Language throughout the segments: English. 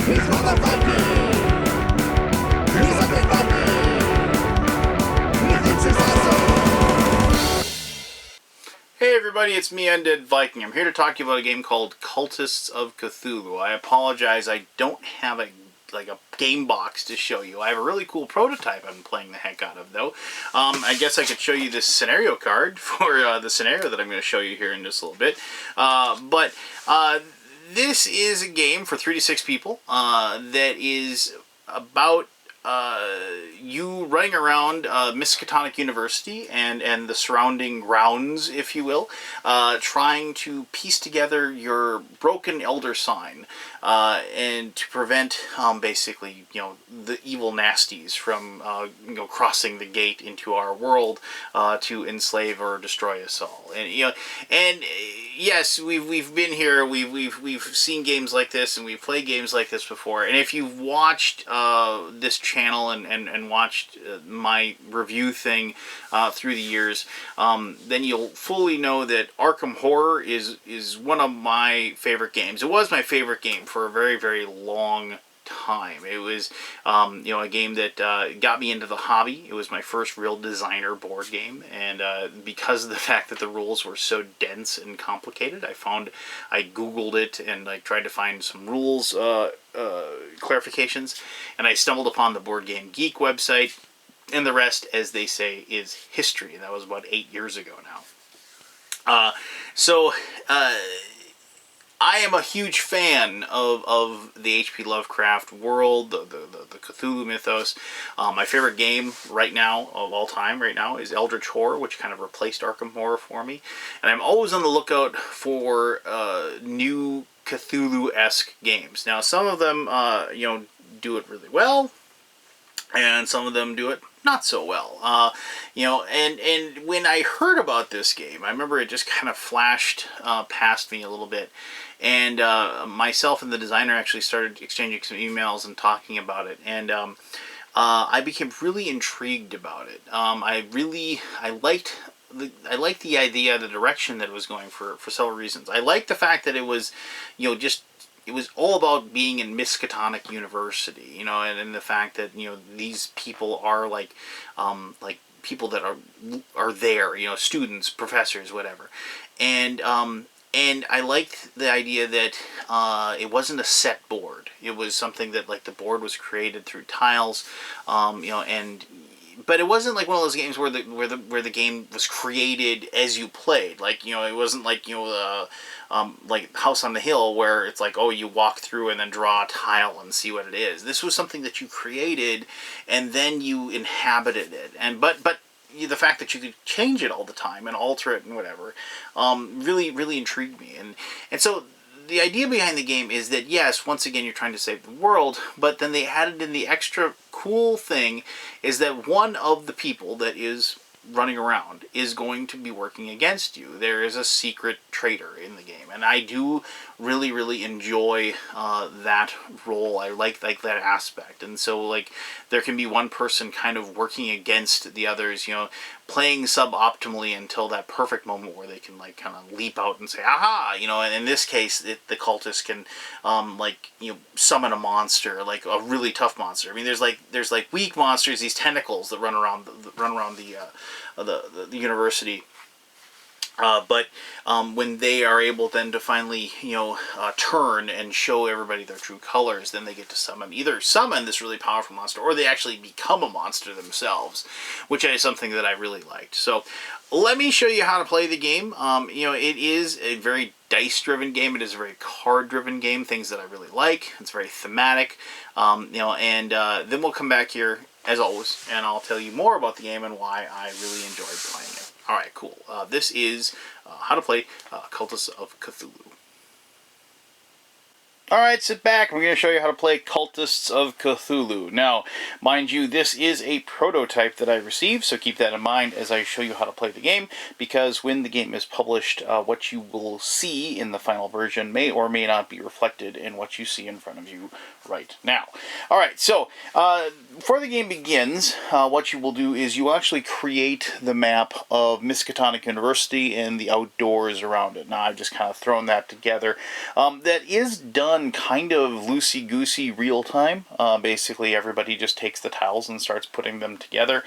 Hey everybody, it's me, Undead Viking. I'm here to talk to you about a game called Cultists of Cthulhu. I apologize, I don't have a game box to show you. I have a really cool prototype I'm playing the heck out of, though. I guess I could show you this scenario card for the scenario that I'm going to show you here in just a little bit. This is a game for 3 to 6 people that is about you running around Miskatonic University and the surrounding grounds, if you will, trying to piece together your broken elder sign and to prevent basically, the evil nasties from crossing the gate into our world to enslave or destroy us all. And yes, we've been here. We've seen games like this, and we've played games like this before. And if you've watched this channel and watched my review thing through the years, then you'll fully know that Arkham Horror is one of my favorite games. It was my favorite game for a very, very long time. It was a game that got me into the hobby. It was my first real designer board game, and because of the fact that the rules were so dense and complicated, I googled it and tried to find some rules clarifications, and I stumbled upon the Board Game Geek website, and the rest, as they say, is history. That was about 8 years ago now. I am a huge fan of the H.P. Lovecraft world, the Cthulhu mythos. My favorite game right now, of all time right now, is Eldritch Horror, which kind of replaced Arkham Horror for me. And I'm always on the lookout for new Cthulhu-esque games. Now, some of them, do it really well, and some of them do it not so well. And when I heard about this game, I remember it just kind of flashed past me a little bit. And myself and the designer actually started exchanging some emails and talking about it. And I became really intrigued about it. I liked the idea, the direction that it was going for several reasons. I liked the fact that it was, it was all about being in Miskatonic University, and the fact that, these people are people that are there, students, professors, whatever. And I liked the idea that it wasn't a set board. It was something that the board was created through tiles, but it wasn't like one of those games where the game was created as you played. It wasn't like House on the Hill, where it's you walk through and then draw a tile and see what it is. This was something that you created and then you inhabited it. But the fact that you could change it all the time and alter it and whatever, really, really intrigued me. And so the idea behind the game is that, yes, once again, you're trying to save the world, but then they added in the extra cool thing is that one of the people that is running around is going to be working against you. There is a secret traitor in the game, and I do really, really enjoy that role. I like that aspect. And so there can be one person kind of working against the others, playing suboptimally until that perfect moment where they can kind of leap out and say, aha, and in this case the cultist can summon a monster, a really tough monster. I mean, there's weak monsters, these tentacles that run around the university. But when they are able then to finally, turn and show everybody their true colors, then they get to either summon this really powerful monster, or they actually become a monster themselves, which is something that I really liked. So let me show you how to play the game. It is a very dice-driven game. It is a very card-driven game, things that I really like. It's very thematic. And then we'll come back here, as always, and I'll tell you more about the game and why I really enjoyed playing it. Alright, cool. This is how to play Cultists of Cthulhu. Alright, sit back. We're going to show you how to play Cultists of Cthulhu. Now, mind you, this is a prototype that I received, so keep that in mind as I show you how to play the game, because when the game is published, what you will see in the final version may or may not be reflected in what you see in front of you right now. Alright, so before the game begins, what you will do is you will actually create the map of Miskatonic University and the outdoors around it. Now, I've just kind of thrown that together. That is done done kind of loosey-goosey real-time. Basically, everybody just takes the tiles and starts putting them together.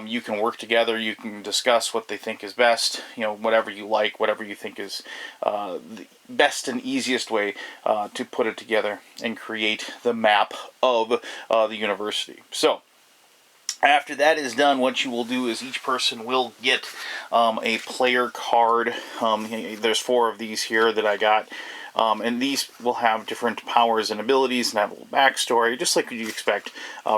You can work together. You can discuss what they think is best. Whatever you like, whatever you think is the best and easiest way to put it together and create the map of the university. So, after that is done, what you will do is each person will get a player card. There's 4 of these here that I got. And these will have different powers and abilities and have a little backstory, just like you'd expect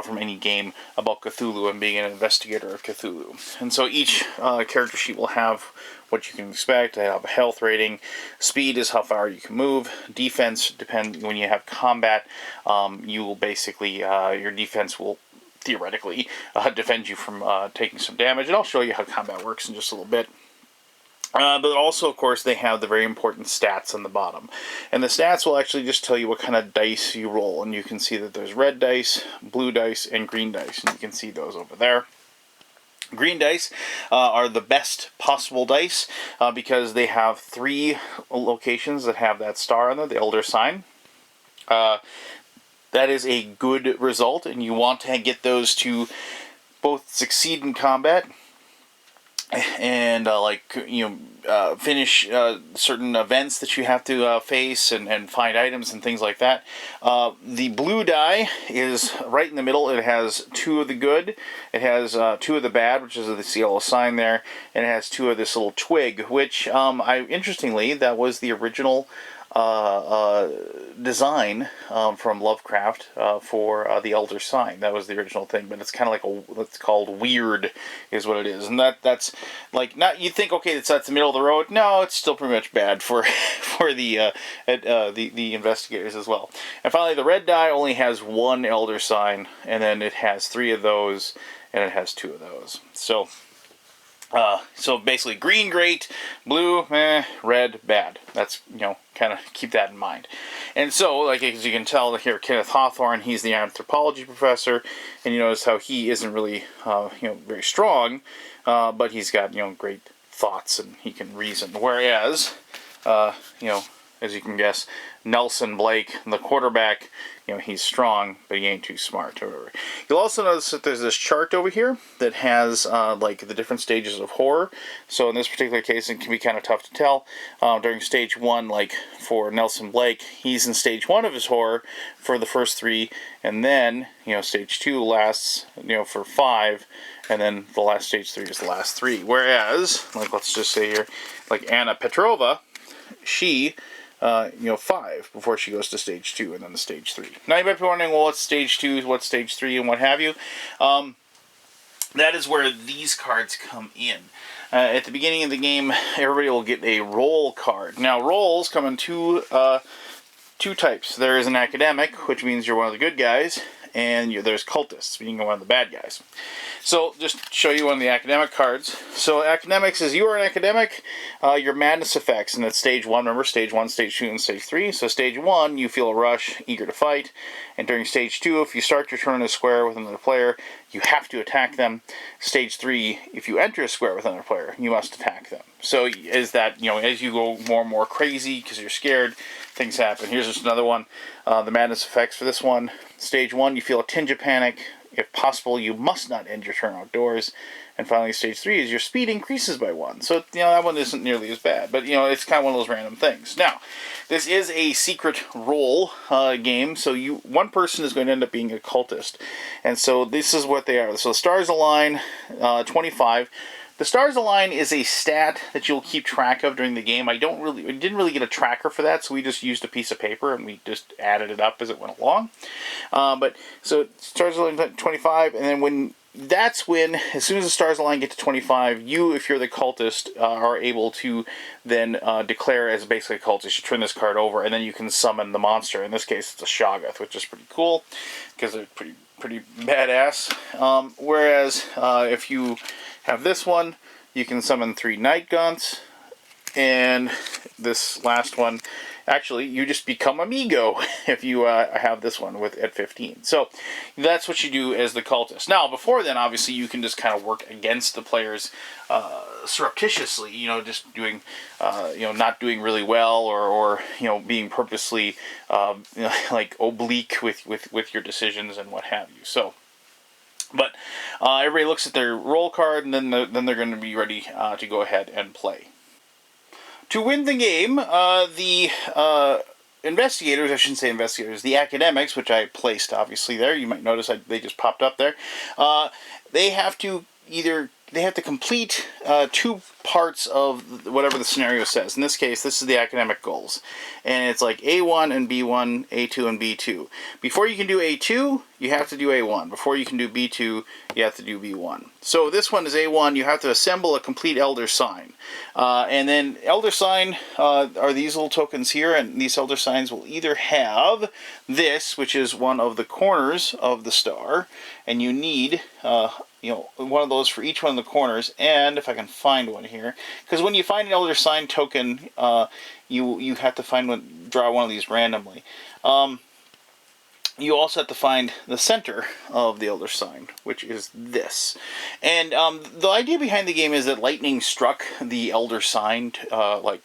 from any game about Cthulhu and being an investigator of Cthulhu. And so each character sheet will have what you can expect. They have a health rating. Speed is how far you can move. Defense, when you have combat, you will basically, your defense will theoretically defend you from taking some damage. And I'll show you how combat works in just a little bit. But also, of course, they have the very important stats on the bottom. And the stats will actually just tell you what kind of dice you roll. And you can see that there's red dice, blue dice, and green dice. And you can see those over there. Green dice are the best possible dice because they have 3 locations that have that star on them, the Elder Sign. That is a good result, and you want to get those to both succeed in combat and finish certain events that you have to face and find items and things like that. The blue die is right in the middle. It has 2 of the good, it has 2 of the bad, which is the yellow sign there, and it has 2 of this little twig, which interestingly, that was the original design from Lovecraft for the Elder Sign. That was the original thing, but it's kind of like it's called weird, is what it is. And that's like, not, you think, okay, it's at the middle of the road. No, it's still pretty much bad for the investigators as well. And finally, the red die only has 1 Elder Sign, and then it has 3 of those, and it has 2 of those. So basically, green, great, blue, red, bad. That's, kind of keep that in mind. And so, like, as you can tell here, Kenneth Hawthorne, he's the anthropology professor, and you notice how he isn't really, very strong, but he's got, great thoughts and he can reason. Whereas, as you can guess, Nelson Blake, the quarterback, he's strong, but he ain't too smart. You'll also notice that there's this chart over here that has like the different stages of horror. So in this particular case, it can be kind of tough to tell. During stage 1, like for Nelson Blake, he's in stage 1 of his horror for the first 3, and then stage 2 lasts for 5, and then the last stage 3 is the last 3. Whereas, like, let's just say here, like Anna Petrova, she 5 before she goes to stage 2 and then to stage 3. Now you might be wondering, well, what's stage 2, what's stage 3, and what have you. That is where these cards come in. At the beginning of the game, everybody will get a roll card. Now, rolls come in two types. There is an academic, which means you're one of the good guys, and there's cultists, meaning you're one of the bad guys. So, just to show you one of the academic cards. So, academics is, you are an academic, your madness effects, and it's stage 1, remember, stage 1, stage 2, and stage 3. So, stage 1, you feel a rush, eager to fight, and during stage 2, if you start your turn in a square with another player, you have to attack them. Stage 3, if you enter a square with another player, you must attack them. So, is that, as you go more and more crazy, because you're scared, things happen. Here's just another one, the madness effects for this one. Stage 1, you feel a tinge of panic. If possible, you must not end your turn outdoors. And finally, stage 3 is your speed increases by 1. So, that one isn't nearly as bad. But, it's kind of one of those random things. Now, this is a secret role game. So, one person is going to end up being a cultist. And so, this is what they are. So, stars align, 25. The stars align is a stat that you'll keep track of during the game. I didn't really get a tracker for that, so we just used a piece of paper and we just added it up as it went along. So stars align 25, and then as soon as the stars align get to 25, you, if you're the cultist, are able to then declare as basically a cultist. You turn this card over, and then you can summon the monster. In this case, it's a Shoggoth, which is pretty cool because they're pretty badass. Whereas if you have this one, you can summon 3 Night Gaunts, and this last one Actually, you just become amigo if you have this one at 15. So that's what you do as the cultist. Now, before then, obviously, you can just kind of work against the players surreptitiously. Just doing, not doing really well, or being purposely like oblique with your decisions and what have you. So. But everybody looks at their roll card, and then they're going to be ready to go ahead and play. To win the game, the investigators, I shouldn't say investigators, the academics, which I placed obviously there, you might notice they just popped up there, they have to complete 2 parts of whatever the scenario says. In this case, this is the academic goals. And it's like A1 and B1, A2 and B2. Before you can do A2, you have to do A1. Before you can do B2, you have to do B1. So this one is A1. You have to assemble a complete Elder Sign. And then Elder Sign are these little tokens here, and these Elder Signs will either have this, which is one of the corners of the star, and you need one of those for each one of the corners, and if I can find one here, because when you find an Elder Sign token, you have to draw one of these randomly. You also have to find the center of the Elder Sign, which is this. And the idea behind the game is that lightning struck the Elder Sign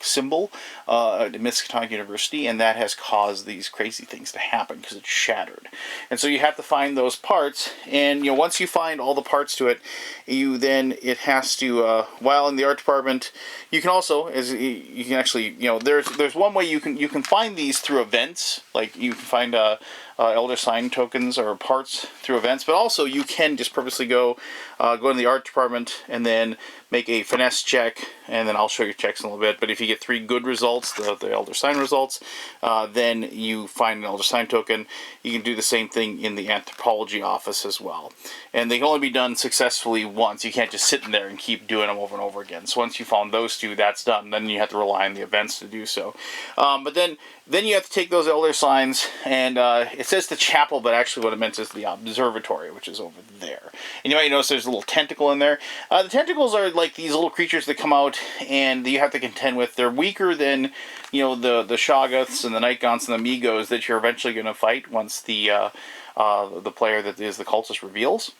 symbol at Miskatonic University, and that has caused these crazy things to happen because it's shattered. And so you have to find those parts, and once you find all the parts to it, it has to while in the art department, you can also there's one way you can find these through events, like you can find Elder Sign tokens or parts through events, but also you can just purposely go to the art department and then make a finesse check, and then I'll show you checks in a little bit. But if you get 3 good results, the Elder Sign results, then you find an Elder Sign token. You can do the same thing in the anthropology office as well. And they can only be done successfully once. You can't just sit in there and keep doing them over and over again. So once you found those 2, that's done. Then you have to rely on the events to do so. But then you have to take those Elder Signs, and it says the chapel, but actually what it meant is the observatory, which is over there. And you might notice there's a little tentacle in there. The tentacles are like these little creatures that come out and you have to contend with. They're weaker than the Shoggoths and the Night Gaunts and the Migos that you're eventually going to fight once the player that is the cultist reveals.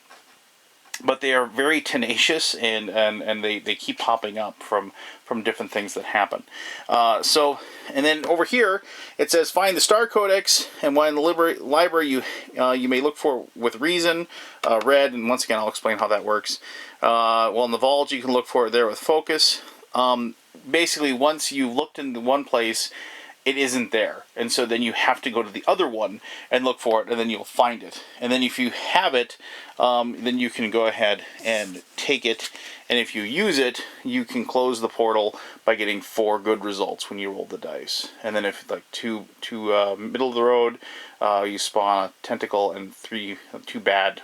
But they are very tenacious, and they keep popping up from different things that happen. And then over here it says find the Star Codex, and while in the library you may look for with reason, red, and once again I'll explain how that works. In the vault you can look for it there with focus. Basically, once you've looked into one place, it isn't there, and so then you have to go to the other one and look for it, and then you'll find it. And then if you have it, then you can go ahead and take it, and if you use it, you can close the portal by getting 4 good results when you roll the dice. And then if two middle of the road, you spawn a tentacle, and 2 bad,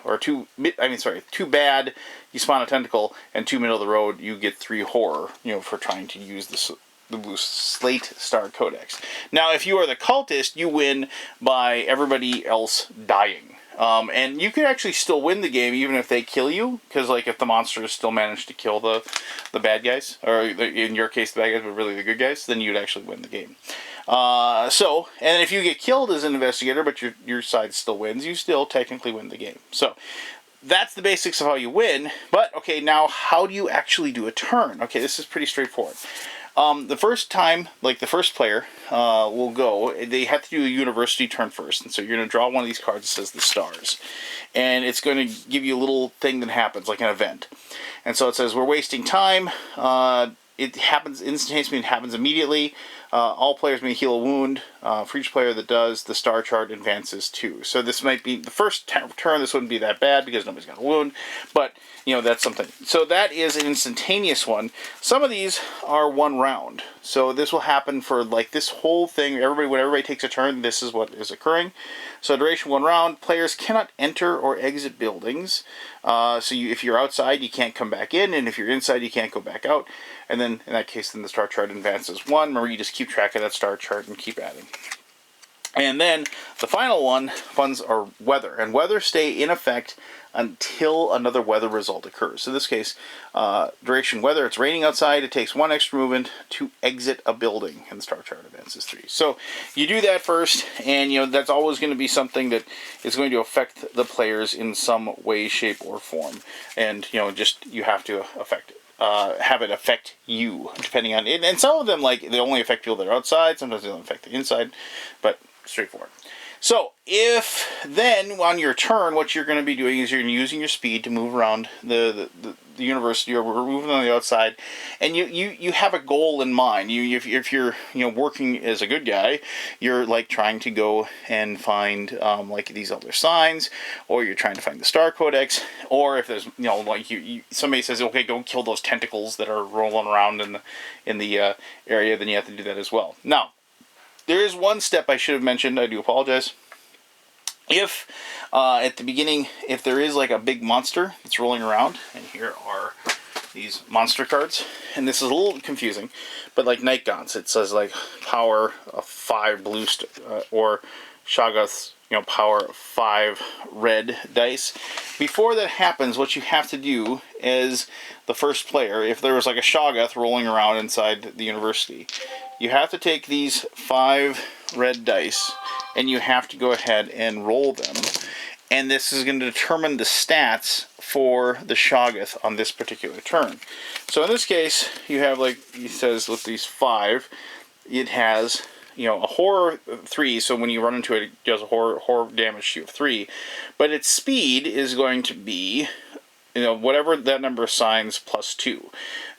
you spawn a tentacle, and 2 middle of the road, you get 3 horror, for trying to use the Blue Slate Star Codex. Now, if you are the cultist, you win by everybody else dying. And you could actually still win the game even if they kill you, because if the monsters still manage to kill the bad guys, or in your case the bad guys, but really the good guys, then you'd actually win the game. And if you get killed as an investigator, but your side still wins, you still technically win the game. So that's the basics of how you win. But okay, now how do you actually do a turn? Okay, this is pretty straightforward. The first time, the first player will go, they have to do a university turn first. And so you're going to draw one of these cards that says the stars. And it's going to give you a little thing that happens, like an event. And so it says, we're wasting time. It happens instantaneously, it happens immediately. All players may heal a wound. For each player that does, the star chart advances 2. So this might be the first turn. This wouldn't be that bad because nobody's got a wound, but that's something. So that is an instantaneous one. Some of these are 1 round. So this will happen for this whole thing. When everybody takes a turn, this is what is occurring. So duration 1 round. Players cannot enter or exit buildings. If you're outside, you can't come back in, and if you're inside, you can't go back out. And then in that case, then the star chart advances 1. Remember, you just keep track of that star chart and keep adding. And then the final ones are weather. And weather stay in effect until another weather result occurs. So in this case, duration weather, it's raining outside, it takes 1 extra movement to exit a building, and the star chart advances 3. So you do that first, and that's always going to be something that is going to affect the players in some way, shape, or form. And just you have to have it affect you, depending on it. And some of them, like, they only affect people that are outside, sometimes they only affect the inside, but straightforward. So, if then on your turn, what you're going to be doing is you're using your speed to move around the university, or we're moving on the outside, and you have a goal in mind. If you're working as a good guy, you're like trying to go and find like these other signs, or you're trying to find the Star Codex, or if there's like somebody says, okay, go kill those tentacles that are rolling around in the area, then you have to do that as well. Now, there is one step I should have mentioned. I do apologize. If at the beginning, if there is like a big monster that's rolling around, and here are these monster cards, and this is a little confusing, but like Night Gaunts, it says like power of 5 blue or Shoggoth's power of 5 red dice. Before that happens, what you have to do is the first player, if there was like a Shoggoth rolling around inside the university, you have to take these 5 red dice and you have to go ahead and roll them. And this is going to determine the stats for the Shoggoth on this particular turn. So in this case, you have, like he says, with these 5, it has a horror 3, so when you run into it, it does a horror damage to you of 3. But its speed is going to be whatever that number of signs plus 2.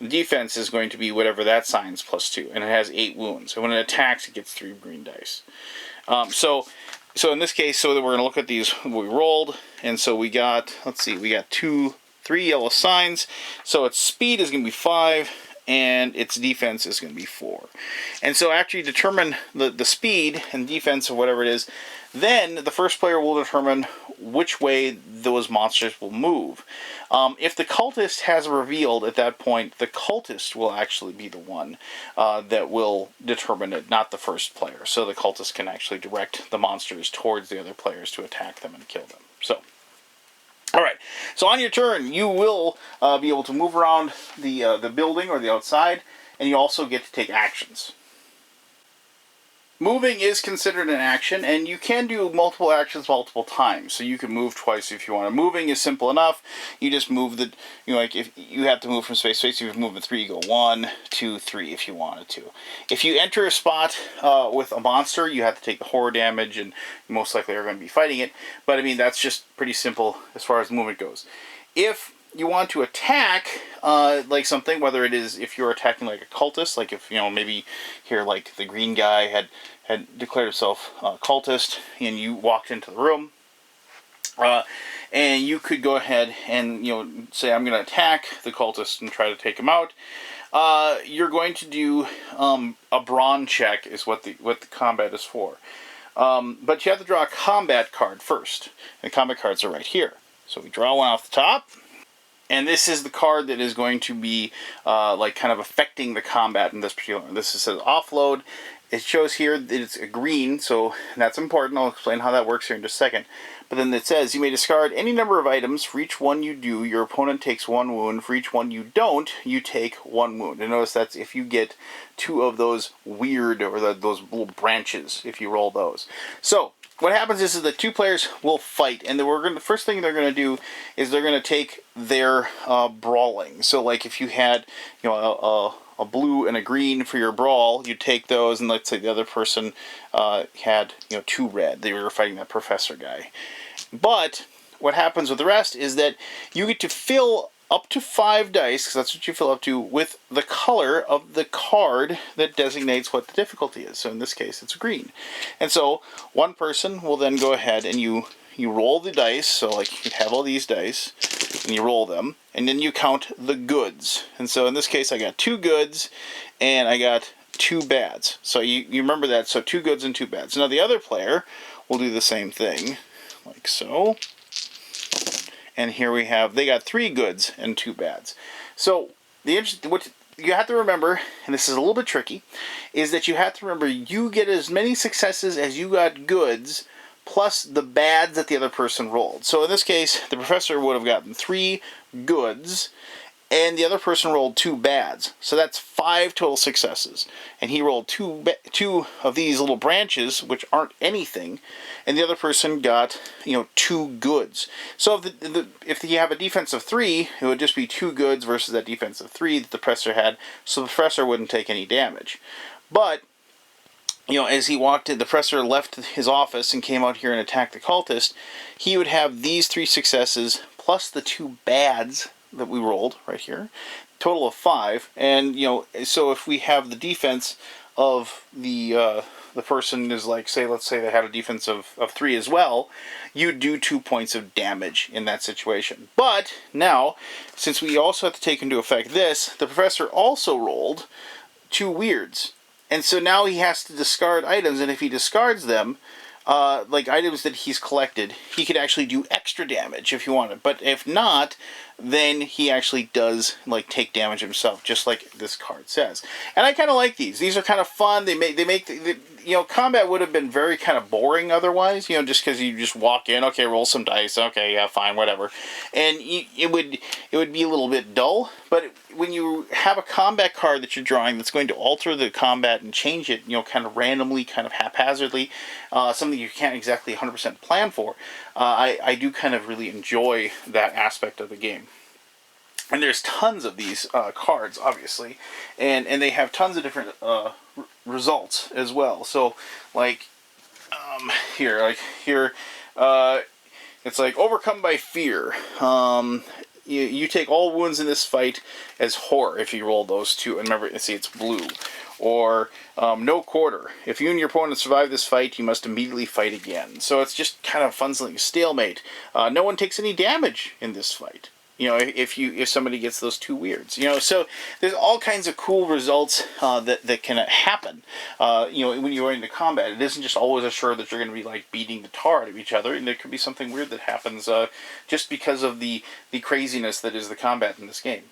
The defense is going to be whatever that signs plus 2, and it has 8 wounds. And when it attacks, it gets 3 green dice. So in this case, we're going to look at these we rolled, and so we got, let's see, we got 3 yellow signs. So its speed is going to be 5, and its defense is going to be 4. And so after you determine the speed and defense of whatever it is, then the first player will determine which way those monsters will move. If the cultist has revealed at that point, the cultist will actually be the one that will determine it, not the first player. So the cultist can actually direct the monsters towards the other players to attack them and kill them. So, alright, so on your turn, you will be able to move around the building or the outside, and you also get to take actions. Moving is considered an action, and you can do multiple actions multiple times. So you can move twice if you want to. Moving is simple enough. You just move like if you have to move from space to space, if you move in 3, you go 1, 2, 3 if you wanted to. If you enter a spot with a monster, you have to take the horror damage, and you most likely are going to be fighting it. But I mean, that's just pretty simple as far as movement goes. If you want to attack like something, whether it is if you're attacking like a cultist, like if maybe here like the green guy had declared himself cultist, and you walked into the room, and you could go ahead and say, I'm going to attack the cultist and try to take him out. You're going to do a brawn check is what the combat is for, but you have to draw a combat card first, and the combat cards are right here. So we draw one off the top. And this is the card that is going to be like kind of affecting the combat in this particular one. This says offload. It shows here that it's a green, so that's important. I'll explain how that works here in just a second. But then it says, you may discard any number of items. For each one you do, your opponent takes 1 wound. For each one you don't, you take 1 wound. And notice that's if you get 2 of those weird, or those little branches, if you roll those. So what happens is that 2 players will fight, and the first thing they're going to do is they're going to take their brawling. So like if you had a blue and a green for your brawl, you take those, and let's say the other person had 2 red. They were fighting that professor guy. But what happens with the rest is that you get to fill up to 5 dice, because that's what you fill up to, with the color of the card that designates what the difficulty is. So in this case, it's green. And so one person will then go ahead and you roll the dice. So like you have all these dice, and you roll them, and then you count the goods. And so in this case, I got 2 goods, and I got 2 bads. So you remember that. So 2 goods and 2 bads. Now the other player will do the same thing, like so. And here we have, they got 3 goods and 2 bads. So what you have to remember, and this is a little bit tricky, is that you have to remember you get as many successes as you got goods plus the bads that the other person rolled. So in this case, the professor would have gotten 3 goods and the other person rolled 2 bads. So that's 5 total successes. And he rolled two of these little branches, which aren't anything, and the other person got, 2 goods. So if you have a defense of 3, it would just be 2 goods versus that defense of 3 that the professor had, so the professor wouldn't take any damage. But as he walked in, the professor left his office and came out here and attacked the cultist, he would have these 3 successes plus the 2 bads that we rolled right here, total of 5. And so if we have the defense of the person is let's say they had a defense of 3 as well, you do 2 points of damage in that situation. But now, since we also have to take into effect this, the professor also rolled 2 weirds. And so now he has to discard items, and if he discards them, items that he's collected, he could actually do extra damage if he wanted. But if not, then he actually does take damage himself, just like this card says. And I kind of like these. These are kind of fun. They make combat would have been very kind of boring otherwise. Just because you just walk in, okay, roll some dice, okay, yeah, fine, whatever, and it would be a little bit dull. But when you have a combat card that you're drawing that's going to alter the combat and change it, kind of randomly, kind of haphazardly, something you can't exactly 100% plan for, I do kind of really enjoy that aspect of the game. And there's tons of these cards, obviously, and they have tons of different results as well. So, here, it's overcome by fear. You take all wounds in this fight as horror if you roll those 2. And remember, see, it's blue. Or no quarter. If you and your opponent survive this fight, you must immediately fight again. So it's just kind of fun, like a stalemate. No one takes any damage in this fight. If somebody gets those 2 weirds. So there's all kinds of cool results that can happen. When you're into combat, it isn't just always assured that you're going to be beating the tar out of each other, and there could be something weird that happens just because of the craziness that is the combat in this game.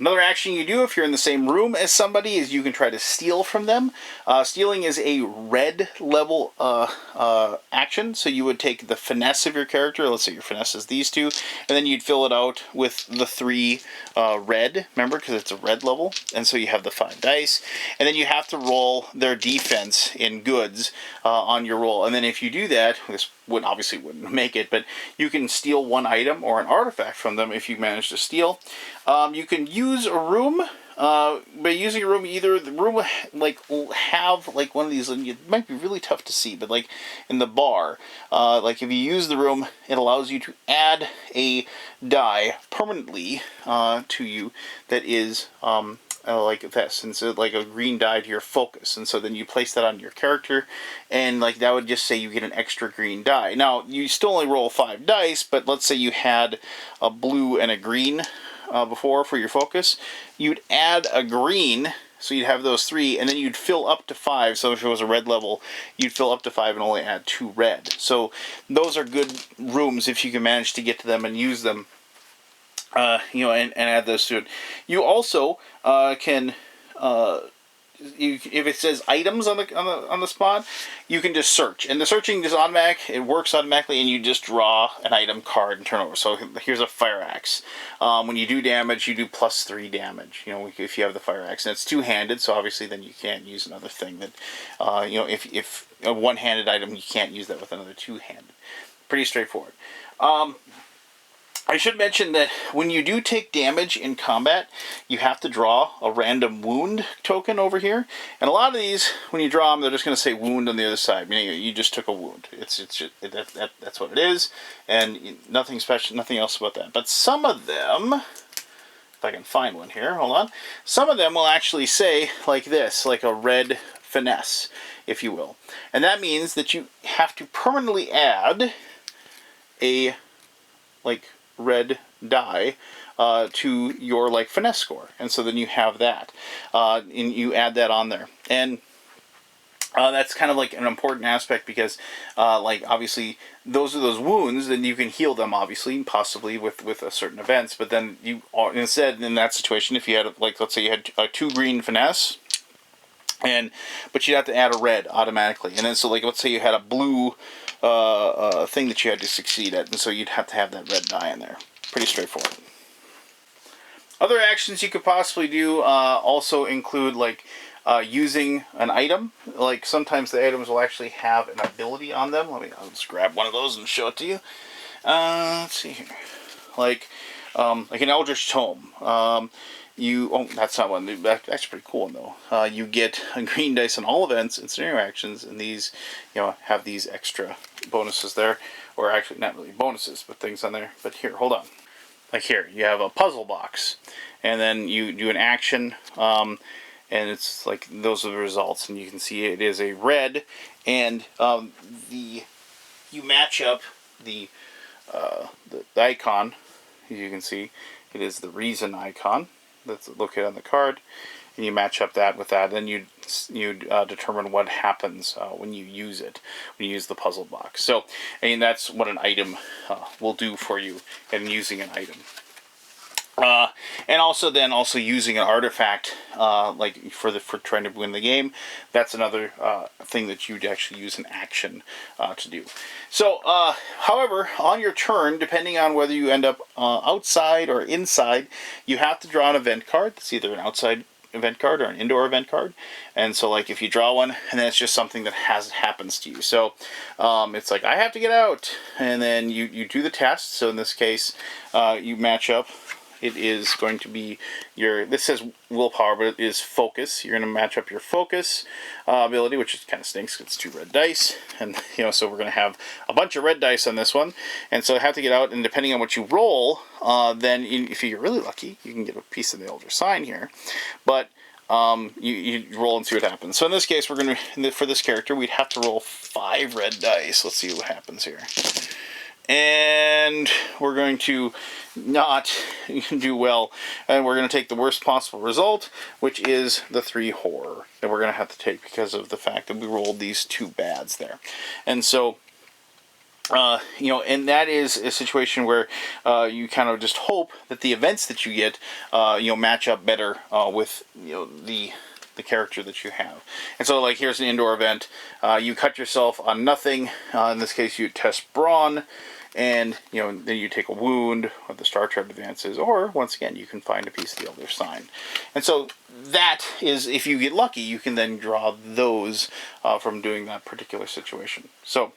Another action you do if you're in the same room as somebody is you can try to steal from them. Stealing is a red level action, so you would take the finesse of your character, let's say your finesse is these 2, and then you'd fill it out with the 3 red, remember, because it's a red level, and so you have the 5 dice, and then you have to roll their defense in goods on your roll, and then if you do that, this obviously wouldn't make it, but you can steal 1 item or an artifact from them if you manage to steal. You can use a room. By using a room, either the room will have one of these. It might be really tough to see, but in the bar, if you use the room, it allows you to add a die permanently to you that is like this, and so a green die to your focus, and so then you place that on your character, and that would just say you get an extra green die. Now you still only roll 5 dice, but let's say you had a blue and a green before for your focus, you'd add a green, so you'd have those 3, and then you'd fill up to 5. So if it was a red level, you'd fill up to 5 and only add 2 red. So those are good rooms if you can manage to get to them and use them. And add those to it. You also can, if it says items on the spot, you can just search, and the searching is automatic. It works automatically, and you just draw an item card and turn over. So here's a fire axe. When you do damage, you do +3 damage. If you have the fire axe, and it's 2-handed, so obviously then you can't use another thing that, if a 1-handed item, you can't use that with another 2-handed. Pretty straightforward. I should mention that when you do take damage in combat, you have to draw a random wound token over here. And a lot of these, when you draw them, they're just going to say wound on the other side, meaning you just took a wound. It's just, that's what it is, and nothing special, nothing else about that. But some of them, if I can find one here, hold on. Some of them will actually say like this, like a red finesse, if you will. And that means that you have to permanently add a red die to your finesse score, and so then you have that, and you add that on there. And That's kind of like an important aspect because, like, obviously, those are those wounds, and you can heal them, obviously, possibly with certain events. But then you instead in that situation, if you had, like, let's say you had a 2 green finesse, but you'd have to add a red automatically, and then so like let's say you had a blue thing that you had to succeed at, and so you'd have to have that red die in there. Pretty straightforward. Other actions you could possibly do also include like using an item. Like sometimes the items will actually have an ability on them. I'll just grab one of those and show it to you. Let's see here. Like an Eldritch Tome. That's not one. That's a pretty cool one though. You get a green dice on all events and scenario actions, and these, have these extra bonuses there, or actually not really bonuses, but things on there. But here, hold on. Like here, you have a puzzle box, and then you do an action, and it's like those are the results, and you can see it is a red, and you match up the icon. As you can see, it is the reason icon that's located on the card, and you match up that with that, and you determine what happens when you use it, when you use the puzzle box. So, that's what an item will do for you in using an item. And also using an artifact, like for trying to win the game. That's another thing that you'd actually use an action to do. So, however, on your turn, depending on whether you end up outside or inside, you have to draw an event card. It's either an outside event card or an indoor event card. And so, like, if you draw one, and then it's just something that happens to you. So, it's like, I have to get out. And then you do the test. So, in this case, you match up. It is going to be this says willpower, but it is focus. You're going to match up your focus ability, which kind of stinks. It's 2 red dice. And, so we're going to have a bunch of red dice on this one. And so I have to get out, and depending on what you roll, then if you're really lucky, you can get a piece of the Elder Sign here. But you roll and see what happens. So in this case, we're going to, for this character, we'd have to roll 5 red dice. Let's see what happens here. And we're going to not do well, and we're going to take the worst possible result, which is the 3 horror that we're going to have to take because of the fact that we rolled these 2 bads there. And so, and that is a situation where you kind of just hope that the events that you get, match up better with, the character that you have. And so, like, here's an indoor event. You cut yourself on nothing. In this case, you test brawn. And, then you take a wound, or the Star Chart advances, or, once again, you can find a piece of the Elder Sign. And so, that is, if you get lucky, you can then draw those from doing that particular situation. So,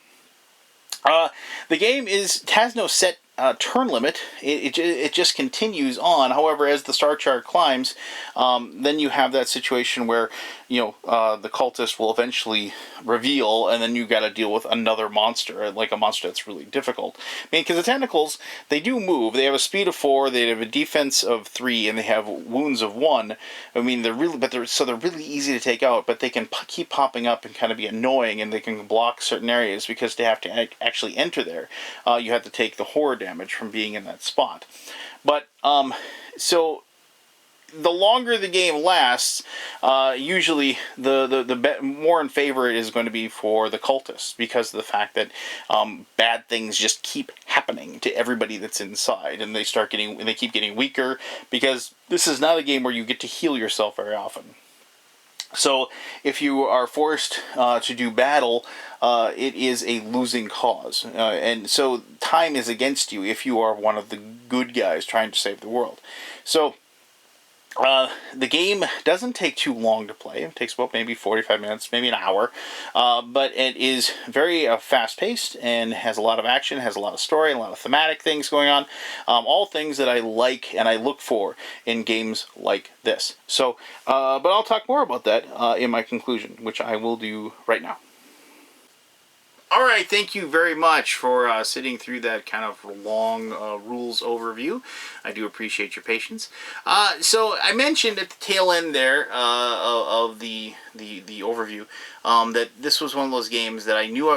the game has no set turn limit. It just continues on. However, as the star chart climbs, then you have that situation where the cultist will eventually reveal, and then you got to deal with another monster, like a monster that's really difficult. Because the tentacles, they do move. They have a speed of 4, they have a defense of 3, and they have wounds of 1. They're really easy to take out, but they can keep popping up and kind of be annoying, and they can block certain areas because they have to actually enter there. You have to take the horror damage from being in that spot. But so the longer the game lasts, usually the more in favor it is going to be for the cultists, because of the fact that bad things just keep happening to everybody that's inside, and they keep getting weaker, because this is not a game where you get to heal yourself very often. So if you are forced to do battle, it is a losing cause. And so time is against you if you are one of the good guys trying to save the world. So the game doesn't take too long to play. It takes about maybe 45 minutes, maybe an hour. But it is very fast-paced and has a lot of action, has a lot of story, and a lot of thematic things going on. All things that I like and I look for in games like this. So, but I'll talk more about that in my conclusion, which I will do right now. All right, thank you very much for sitting through that kind of long rules overview. I do appreciate your patience. So I mentioned at the tail end there of the overview that this was one of those games that I knew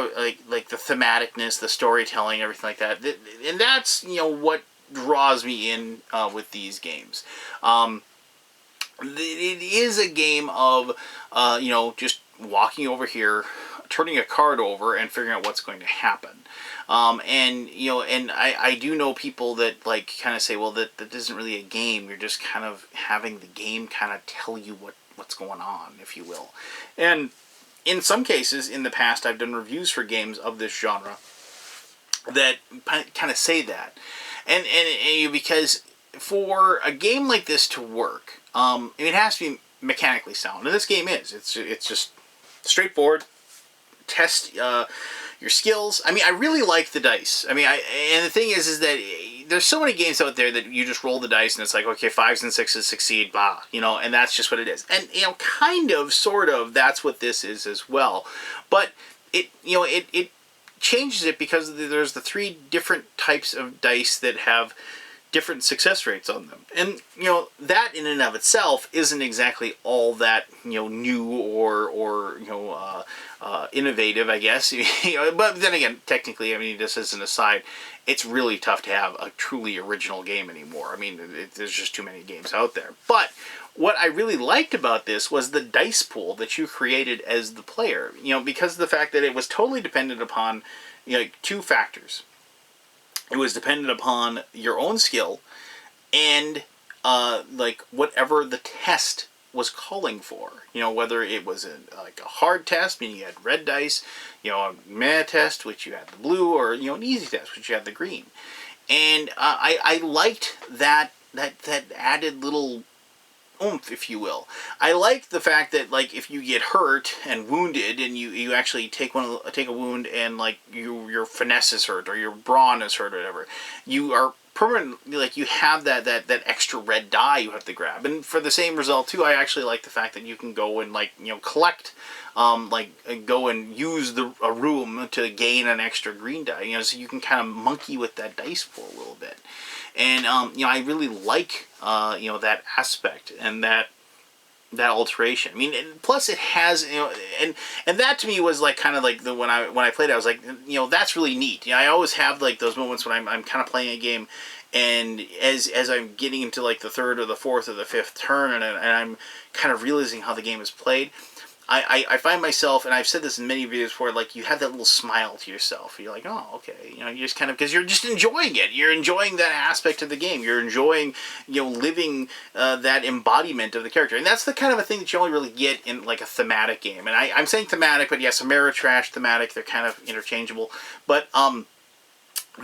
like the thematicness, the storytelling, everything like that. And that's what draws me in with these games. it is a game of, just walking over here, turning a card over, and figuring out what's going to happen. And I do know people that like kind of say, well, that isn't really a game. You're just kind of having the game kind of tell you what's going on, if you will. And in some cases, in the past, I've done reviews for games of this genre that kind of say that, and because for a game like this to work, it has to be mechanically sound, and this game is. It's just straightforward. Test your skills. I mean, I really like the dice. I mean, and the thing is that there's so many games out there that you just roll the dice and it's like, okay, 5s and 6s succeed, blah, and that's just what it is. And kind of, sort of, that's what this is as well. But it changes it because there's the 3 different types of dice that have different success rates on them. And, that in and of itself isn't exactly all that, new or innovative, I guess. But then again, technically, I mean, just as an aside, it's really tough to have a truly original game anymore. I mean, there's just too many games out there. But what I really liked about this was the dice pool that you created as the player, because of the fact that it was totally dependent upon, 2 factors. It was dependent upon your own skill and whatever the test was calling for. Whether it was a hard test, meaning you had red dice, a meh test, which you had the blue, or an easy test, which you had the green. And I liked that added little oomph, if you will. I like the fact that if you get hurt and wounded, and you actually take a wound, and your finesse is hurt or your brawn is hurt or whatever, you are permanently you have that extra red die you have to grab. And for the same result too, I actually like the fact that you can go and collect, go and use a room to gain an extra green die. So you can kind of monkey with that dice pool a little bit. And I really like that aspect and that alteration. I mean, and plus it has and that to me was kind of when I played it, I was like, that's really neat. I always have those moments when I'm kind of playing a game, and as I'm getting into the 3rd or the 4th or the 5th turn, and I'm kind of realizing how the game is played. I find myself, and I've said this in many videos before, you have that little smile to yourself. You're like, oh, okay. You just kind of, because you're just enjoying it. You're enjoying that aspect of the game. You're enjoying, living that embodiment of the character. And that's the kind of a thing that you only really get in, a thematic game. And I'm saying thematic, but yes, Ameritrash, thematic, they're kind of interchangeable. But,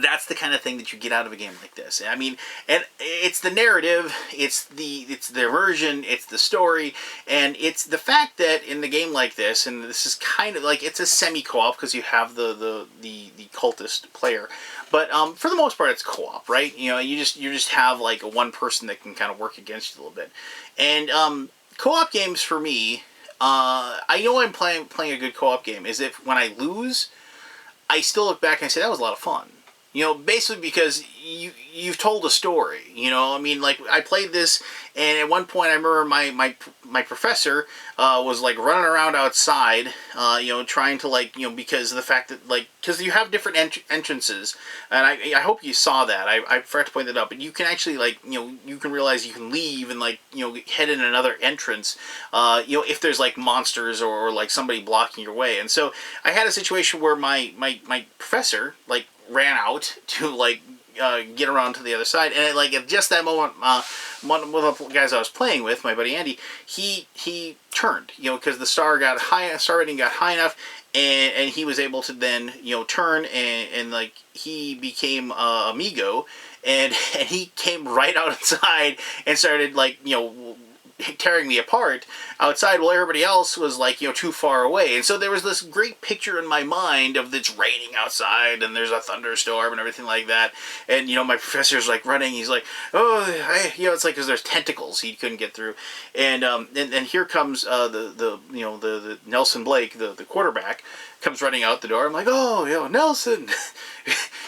that's the kind of thing that you get out of a game like this. I mean, and it's the narrative, it's the immersion, it's the story, and it's the fact that in the game like this, and this is kind of it's a semi-co-op because you have the cultist player, but for the most part it's co-op, right? You just have one person that can kind of work against you a little bit, and co-op games for me, I know I'm playing a good co-op game is if when I lose, I still look back and I say that was a lot of fun. Basically because you've told a story. I mean, I played this, and at one point I remember my professor was running around outside, trying to because of the fact that because you have different entrances, and I hope you saw that. I forgot to point that out, but you can actually you can realize you can leave and head in another entrance, if there's monsters or somebody blocking your way. And so I had a situation where my professor ran out to get around to the other side, and at just that moment, one of the guys I was playing with, my buddy Andy, he turned, because the star rating got high enough, and he was able to then turn and he became amigo, and he came right outside and started tearing me apart outside while everybody else was too far away. And so there was this great picture in my mind of it's raining outside and there's a thunderstorm and everything like that, and my professor's running, he's it's because there's tentacles he couldn't get through, and here comes the Nelson Blake, the quarterback, comes running out the door. I'm like, oh, Nelson,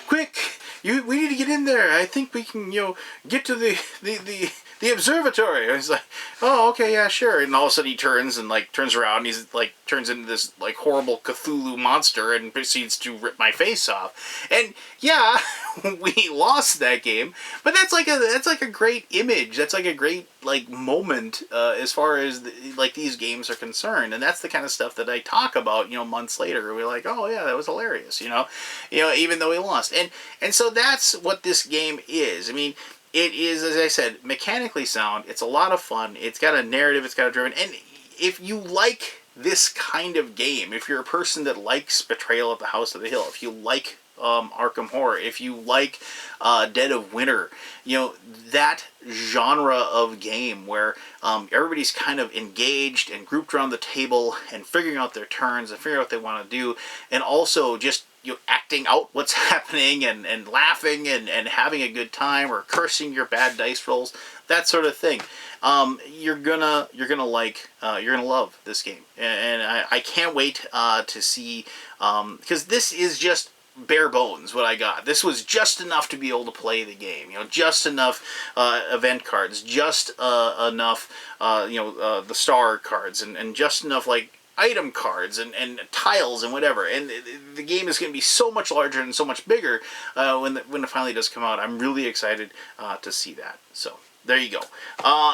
quick, we need to get in there. I think we can get to the the observatory. And he's like, oh, okay, yeah, sure. And all of a sudden he turns around and he's like, turns into this like horrible Cthulhu monster and proceeds to rip my face off. And yeah, we lost that game, but that's like a great image. That's like a great like moment as far as like these games are concerned, and that's the kind of stuff that I talk about, months later. We're like, oh yeah, that was hilarious, even though we lost, and so that's what this game is. I mean, it is, as I said, mechanically sound. It's a lot of fun. It's got a narrative. It's got a driven, and if you like this kind of game, if you're a person that likes Betrayal at the House of the Hill, if you like Arkham Horror, if you like Dead of Winter, that genre of game where everybody's kind of engaged and grouped around the table and figuring out their turns and figuring out what they want to do, and also just acting out what's happening and laughing and having a good time or cursing your bad dice rolls, that sort of thing. You're gonna love this game, and I can't wait to see, because this is just bare bones what I got. This was just enough to be able to play the game, just enough event cards, just enough the star cards, and just enough like item cards and tiles and whatever. And the game is going to be so much larger and so much bigger when it finally does come out. I'm really excited to see that. So there you go.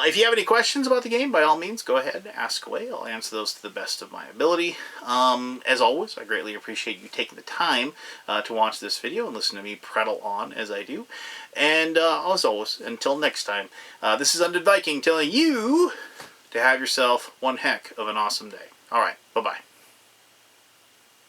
If you have any questions about the game, by all means, go ahead and ask away. I'll answer those to the best of my ability. As always, I greatly appreciate you taking the time to watch this video and listen to me prattle on as I do. And as always, until next time, this is Undead Viking telling you to have yourself one heck of an awesome day. All right, bye-bye.